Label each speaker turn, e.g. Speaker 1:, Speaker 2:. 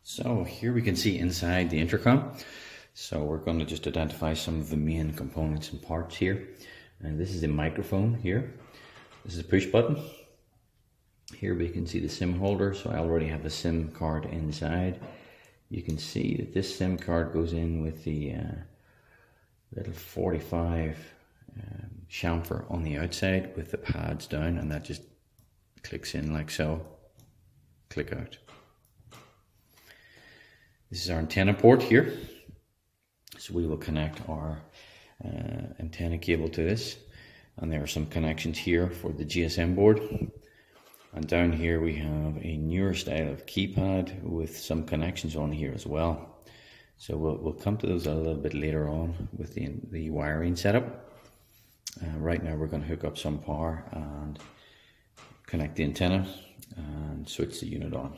Speaker 1: So here we can see inside the intercom. So we're going to just identify some of the main components and parts here. And this is the microphone here. This is a push button. Here we can see the SIM holder. So I already have a SIM card inside. You can see that this SIM card goes in with the little 45 chamfer on the outside with the pads down, and that just clicks in like so. Click out. This is our antenna port here. So we will connect our antenna cable to this. And there are some connections here for the GSM board. And down here we have a newer style of keypad with some connections on here as well. So we'll come to those a little bit later on with the wiring setup. Right now we're going to hook up some power and connect the antenna and switch the unit on.